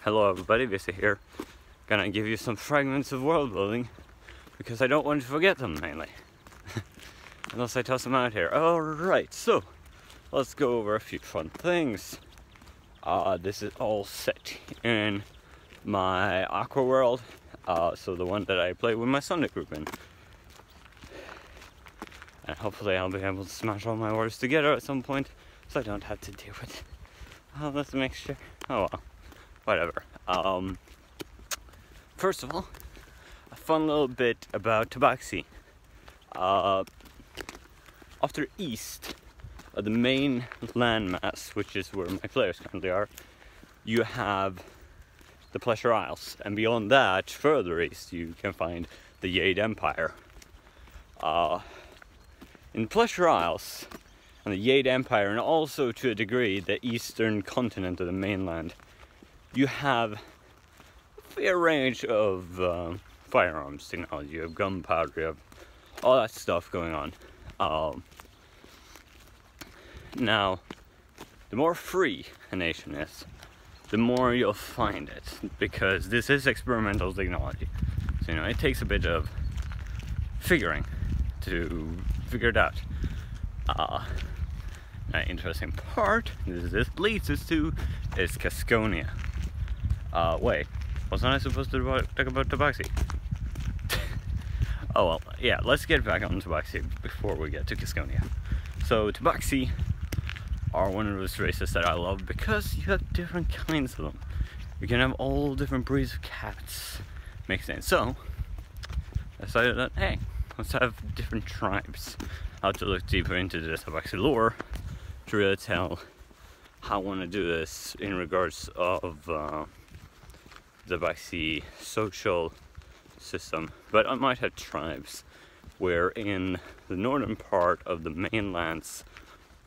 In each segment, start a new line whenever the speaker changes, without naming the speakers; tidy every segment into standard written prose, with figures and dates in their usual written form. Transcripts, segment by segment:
Hello everybody, Visa here. Gonna give you some fragments of world building because I don't want to forget them mainly. Unless I toss them out here. Alright, so let's go over a few fun things. This is all set in my Aqua world, so the one that I play with my Sunday group in. And hopefully I'll be able to smash all my words together at some point so I don't have to deal with all this mixture. Oh well. Whatever. First of all, a fun little bit about Tabaxi. Off to the east of the main landmass, which is where my players currently are, you have the Pleasure Isles, and beyond that, further east, you can find the Jade Empire. In Pleasure Isles and the Jade Empire, and also to a degree the eastern continent of the mainland, you have a fair range of firearms technology. You have gunpowder, you have all that stuff going on. Now, the more free a nation is, the more you'll find it, because this is experimental technology. So, it takes a bit of figuring to figure it out. An interesting part this leads us to is Casconian. Wait, wasn't I supposed to talk about Tabaxi? Oh well, yeah, let's get back on Tabaxi before we get to Casconian. So, Tabaxi are one of those races that I love because you have different kinds of them. You can have all different breeds of cats mixed in. So, I decided that, hey, let's have different tribes. I have to look deeper into the Tabaxi lore to really tell how I want to do this in regards of the Tabaxi social system. But I might have tribes where in the northern part of the mainlands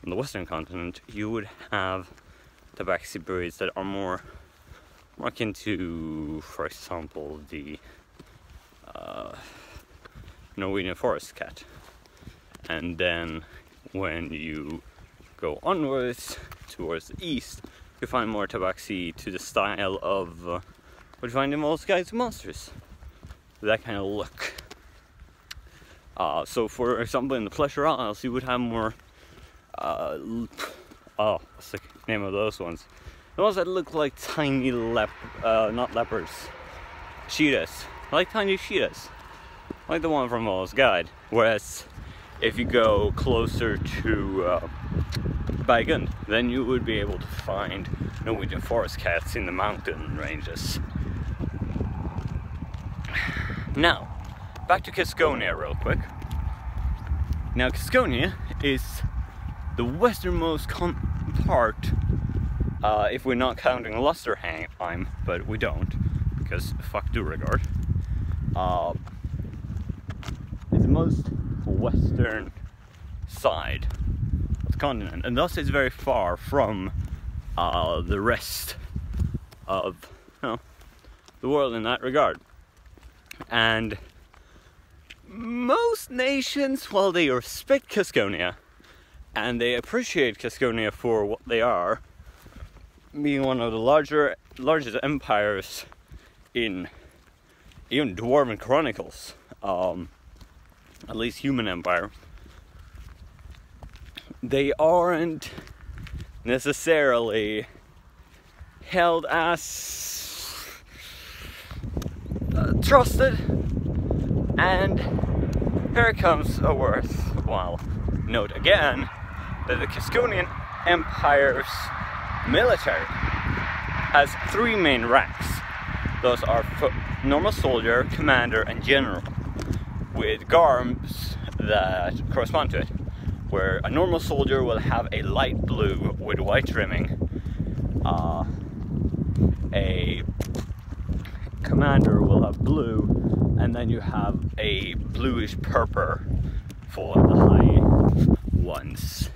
on the western continent you would have Tabaxi breeds that are more akin to, for example, the Norwegian forest cat. And then when you go onwards towards the east, you find more Tabaxi to the style of what you find in most Guides to Monsters. That kind of look. So for example, in the Pleasure Isles, you would have more what's the name of those ones? The ones that look like tiny not leopards, cheetahs, like tiny cheetahs, like the one from Wallace's Guide. Whereas if you go closer to Bergen, then you would be able to find Norwegian forest cats in the mountain ranges. Now, back to Casconia real quick. Now, Casconia is the westernmost part, if we're not counting Lusterheim, but we don't, because fuck Duragard. It's the most western side of the continent, and thus it's very far from the rest of the world in that regard. And most nations, while they respect Casconia and they appreciate Casconia for what they are, being one of the largest empires in even Dwarven Chronicles, at least human empire, they aren't necessarily held as trusted. And here comes a worthwhile note again, that the Casconian Empire's military has three main ranks. Those are normal soldier, commander, and general, with garms that correspond to it, where a normal soldier will have a light blue with white trimming, a commander will have blue, and then you have a bluish purple for the high ones.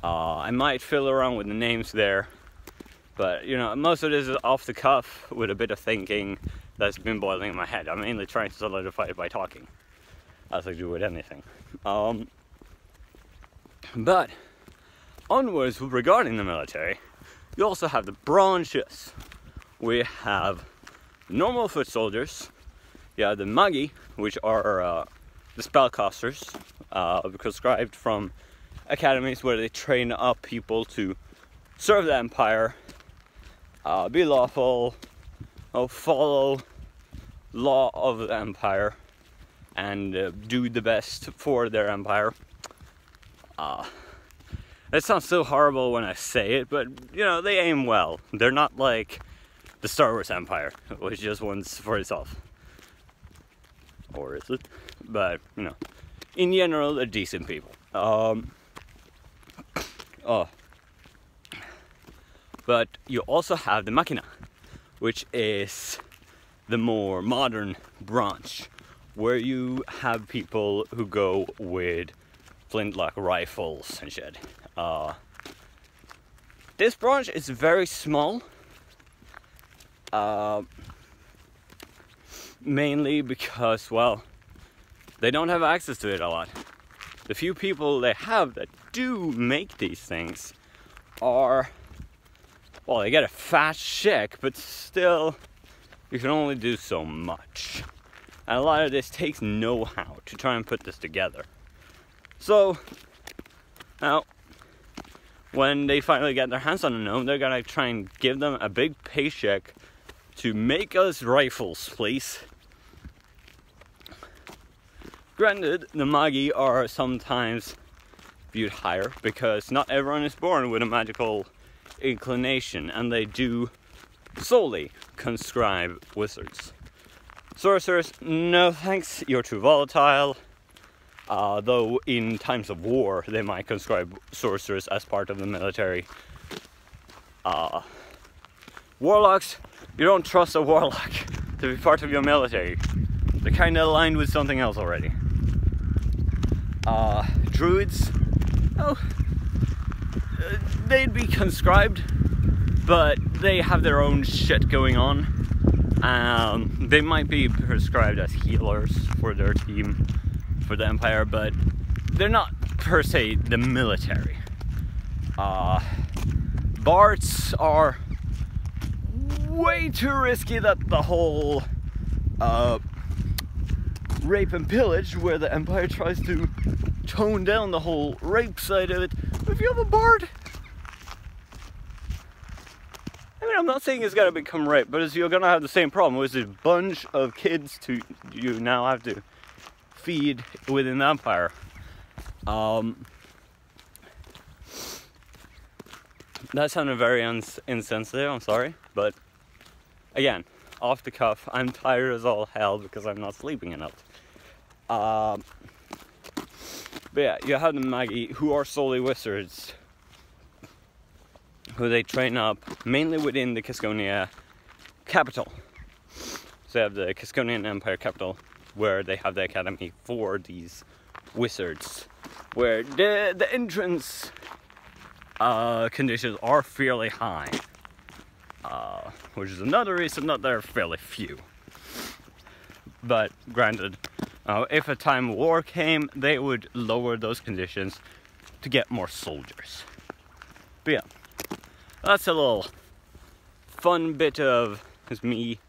I might fill around with the names there, but most of this is off the cuff with a bit of thinking that's been boiling in my head. I'm mainly trying to solidify it by talking, as I do with anything. But onwards regarding the military, you also have the branches, we have normal foot soldiers. You have the Magi, which are the spellcasters, prescribed from academies where they train up people to serve the Empire, be lawful, follow law of the Empire, and do the best for their Empire. It sounds so horrible when I say it, but you know, they aim well. They're not like the Star Wars Empire, which just wants for itself. Or is it? But you know, in general, they're decent people. But you also have the Machina, which is the more modern branch, where you have people who go with flintlock rifles and shit. This branch is very small, mainly because, well, they don't have access to it a lot. The few people they have that do make these things are, well, they get a fast check, but still, you can only do so much. And a lot of this takes know-how to try and put this together. So, now, when they finally get their hands on a gnome, they're gonna try and give them a big paycheck to make us rifles, please. Granted, the Magi are sometimes viewed higher because not everyone is born with a magical inclination, and they do solely conscribe wizards. Sorcerers, no thanks, you're too volatile. Though in times of war, they might conscribe sorcerers as part of the military. Warlocks, you don't trust a warlock to be part of your military. They're kind of aligned with something else already. Druids, oh, they'd be conscribed, but they have their own shit going on. They might be prescribed as healers for their team, for the Empire, but they're not per se the military. Bards are way too risky. That the whole rape and pillage, where the Empire tries to tone down the whole rape side of it. But if you have a bard, I mean, I'm not saying it's gonna become rape, but you're gonna have the same problem with a bunch of kids to you now have to feed within the Empire. That sounded very insensitive, I'm sorry, but again, off the cuff, I'm tired as all hell because I'm not sleeping enough. But yeah, you have the Magi, who are solely wizards, who they train up mainly within the Casconia capital. So they have the Casconian Empire capital, where they have the academy for these wizards, where the entrance conditions are fairly high, which is another reason that there are fairly few. But granted, if a time of war came, they would lower those conditions to get more soldiers. But yeah, that's a little fun bit of me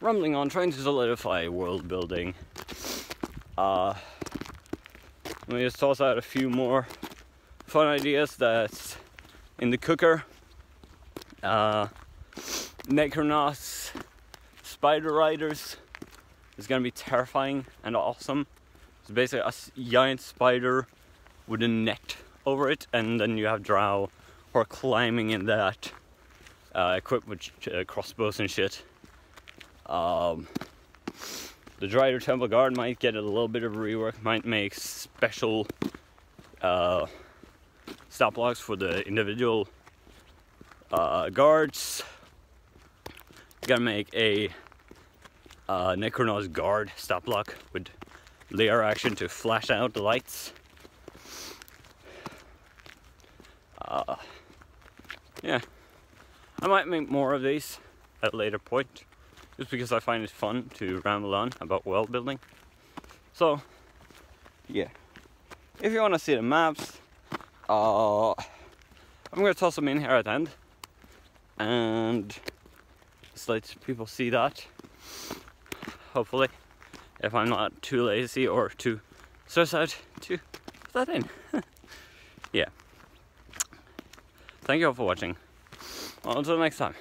rambling on, trying to solidify world building. Let me just toss out a few more fun ideas that's in the cooker. Necronos spider riders is gonna be terrifying and awesome. It's basically a giant spider with a net over it, and then you have drow who are climbing in that, equipped with crossbows and shit. The Drider Temple Guard might get a little bit of rework, might make special stop blocks for the individual guards. You gotta make a Necronos guard stop block with layer action to flash out the lights. Yeah, I might make more of these at a later point, just because I find it fun to ramble on about world building. So, yeah, if you want to see the maps, I'm going to toss them in here at the end, and just let people see that. Hopefully, if I'm not too lazy or too stressed out to put that in. Yeah. Thank you all for watching. Until next time.